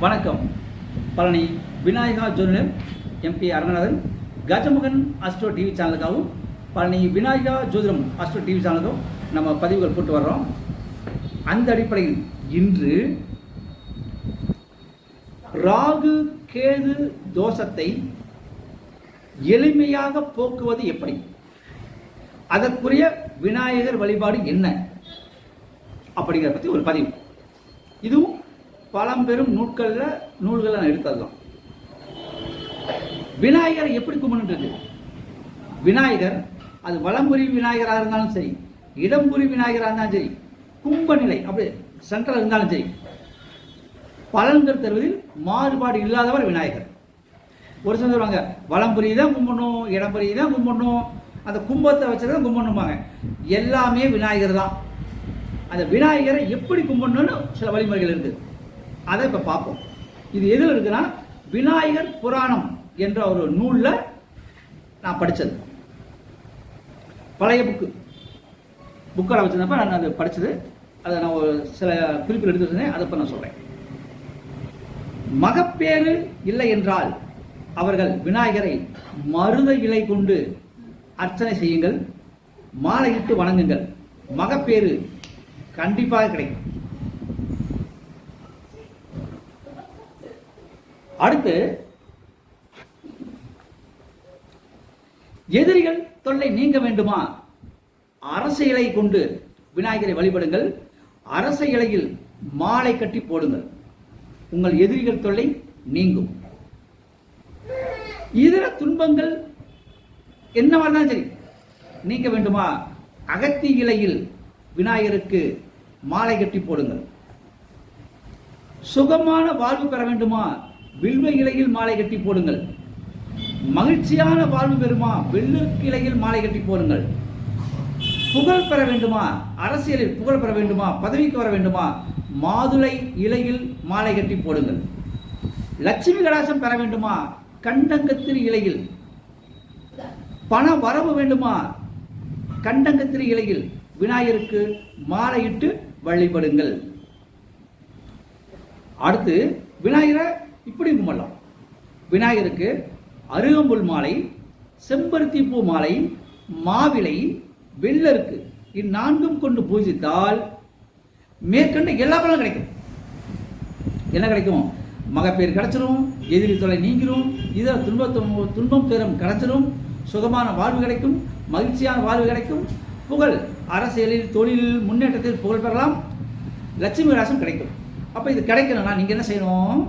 வணக்கம். Palani Vinayaka Jothidam M P Aranganathan Gajamugan Astro TV சேனலுக்காகவும் Palani Vinayaka Jothidam Astro TV சேனலுக்கும் நம்ம பதிவுகள் போட்டு வர்றோம். அந்த அடிப்படையில் இன்று ராகு கேது தோஷத்தை எளிமையாக போக்குவது எப்படி, அதற்குரிய விநாயகர் வழிபாடு என்ன அப்படிங்கிறத பற்றி ஒரு பதிவு. இதுவும் பழம்பெரும் நூல்களில் நான் எடுத்ததுதான். விநாயகரை எப்படி கும்பிடுன்றது, விநாயகர் அது வலம்புரி விநாயகராக இருந்தாலும் சரி, இடம்புரி விநாயகராக இருந்தாலும் சரி, கும்பநிலை அப்படி சென்ட்ரல் இருந்தாலும் சரி, பலன்கள் தருவதில் மாறுபாடு இல்லாதவர் விநாயகர். ஒரு சிலர் சொல்லுவாங்க வலம்புரி தான் கும்பிடணும், இடம்புரி தான் கும்பிடணும், அந்த கும்பத்தை வச்சுதான் கும்பிடணும்பாங்க. எல்லாமே விநாயகர் தான். அந்த விநாயகரை எப்படி கும்பிடணும்னு சில வழிமுறைகள் இருக்குது. அதை இப்போ பார்ப்போம். இது எதில் இருக்குன்னா விநாயகர் புராணம் என்ற ஒரு நூலில் நான் படித்தது. பழைய புக்கெல்லாம் வச்சிருந்தப்ப நான் அது படித்தது. அதை நான் ஒரு சில குறிப்பில் எடுத்து வச்சிருந்தேன். அதை இப்போ நான் சொல்கிறேன். மகப்பேறு இல்லை என்றால் அவர்கள் விநாயகரை மருத இலை கொண்டு அர்ச்சனை செய்யுங்கள், மாலையிட்டு வணங்குங்கள். மகப்பேறு கண்டிப்பாக கிடைக்கும். அடுத்து, எதிரிகள் தொல்லை நீங்க வேண்டுமா, அரச இலை கொண்டு விநாயகரை வழிபடுங்கள். அரச இலையில் மாலை கட்டி போடுங்கள், உங்கள் எதிரிகள் தொல்லை நீங்கும். இதர துன்பங்கள் என்னவா இருந்தாலும் சரி நீங்க வேண்டுமா, அகத்தி இலையில் விநாயகருக்கு மாலை கட்டி போடுங்கள். சுகமான வாழ்வு பெற வேண்டுமா, வில்வ இலையில் மாலை கட்டி போடுங்கள். மகிழ்ச்சியான வாழ்வு பெறுமா, வெள்ளருக்கு இலையில் மாலை கட்டி போடுங்கள். புகழ் பெற வேண்டுமா, அரசியலில் புகழ் பெற வேண்டுமா, பதவிக்கு வர வேண்டுமா, மாதுளை இலையில் மாலை கட்டி போடுங்கள். லட்சுமி கடாசம் பெற வேண்டுமா, கண்டங்கத்திரி இலையில். பண வரவு வேண்டுமா, கண்டங்கத்திரி இலையில் விநாயகருக்கு மாலையிட்டு வழிபடுங்கள். அடுத்து, விநாயகரை இப்படி கும்பிடலாம். விநாயகருக்கு அருகம்புல் மாலை, செம்பருத்தி பூ மாலை, மாவிலை, வெள்ளருக்கு இந்நான்கும் கொண்டு பூஜித்தால் மேற்கண்ட எல்லா பலனும் கிடைக்கும். என்ன கிடைக்கும்? மகப்பேறு கிடைச்சிரும், எதிரி தொலை நீங்கிரும், இதர துன்பம் துயரம் கிடைச்சிரும், சுகமான வாழ்வு கிடைக்கும், மகிழ்ச்சியான வாழ்வு கிடைக்கும், புகழ் அரசியலில் தொழிலில் முன்னேற்றத்தில் புகழ் பெறலாம், லட்சுமி கடாசம் கிடைக்கும். அப்போ இது கிடைக்கணும்னா நீங்கள் என்ன செய்யணும்?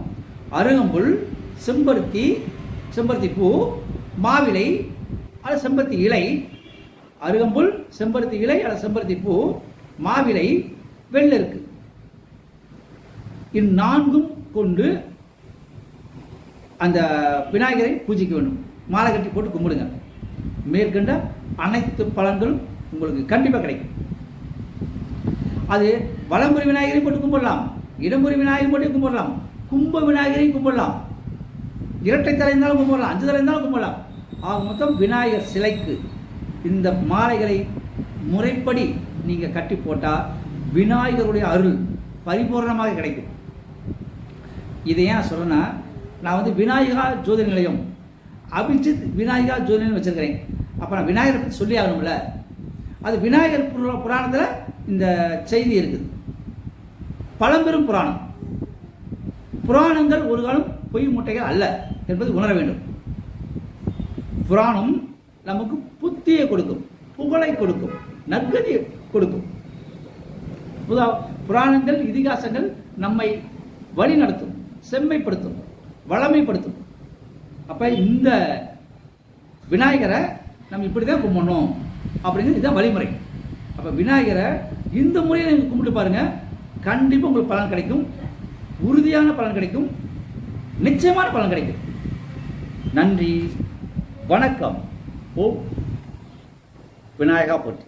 அருகம்புல், செம்பருத்தி பூ, மாவிலை அல்லது செம்பருத்தி இலை, அருகம்புல், செம்பருத்தி இலை அல்லது செம்பருத்தி பூ, மாவிலை, வெள்ளருக்கு இந்நான்கும் கொண்டு அந்த விநாயகரை பூஜிக்க வேண்டும். மாலை கட்டி போட்டு கும்பிடுங்க. மேற்கண்ட அனைத்து பலன்களும் உங்களுக்கு கண்டிப்பாக கிடைக்கும். அது வலம்புரி விநாயகரையும் போட்டு கும்பிடலாம், இடம்புரி விநாயகரையும் போட்டு கும்பிடலாம், கும்ப விநாயகரையும் கும்பிடலாம், இரட்டை தலை இருந்தாலும் கும்பிடலாம், 5 தலை இருந்தாலும் கும்பிடலாம். ஆக மொத்தம் விநாயகர் சிலைக்கு இந்த மாலைகளை முறைப்படி நீங்கள் கட்டி போட்டால் விநாயகருடைய அருள் பரிபூர்ணமாக கிடைக்கும். இதை ஏன் சொல்றேன்னா, நான் விநாயகா ஜோதி நிலையம் அபிஜித் விநாயகா ஜோதி நிலையம் வச்சிருக்கிறேன். அப்போ நான் விநாயகரை பற்றி சொல்லி ஆகணும்ல. அது விநாயகர் புராணத்தில் இந்த செய்தி இருக்குது. பழம்பெரும் புராணம். புராணங்கள் ஒரு காலம் பொய் முட்டைகள் அல்ல என்பது உணர வேண்டும். புராணம் நமக்கு புத்தியை கொடுக்கும், புகழை கொடுக்கும், நற்கதியை கொடுக்கும். புராணங்கள், இதிகாசங்கள் நம்மை வழி நடத்தும், செம்மைப்படுத்தும், வளமைப்படுத்தும். அப்ப இந்த விநாயகரை நம்ம இப்படிதான் கும்பிடணும் அப்படிங்கிறது இதுதான் வழிமுறை. அப்ப விநாயகரை இந்த முறையில் நீங்க கும்பிட்டு பாருங்க, கண்டிப்பா உங்களுக்கு பலன் கிடைக்கும், உறுதியான பலன் கிடைக்கும், நிச்சயமான பலன் கிடைக்கும். நன்றி, வணக்கம். ஓம் விநாயகா போற்றி.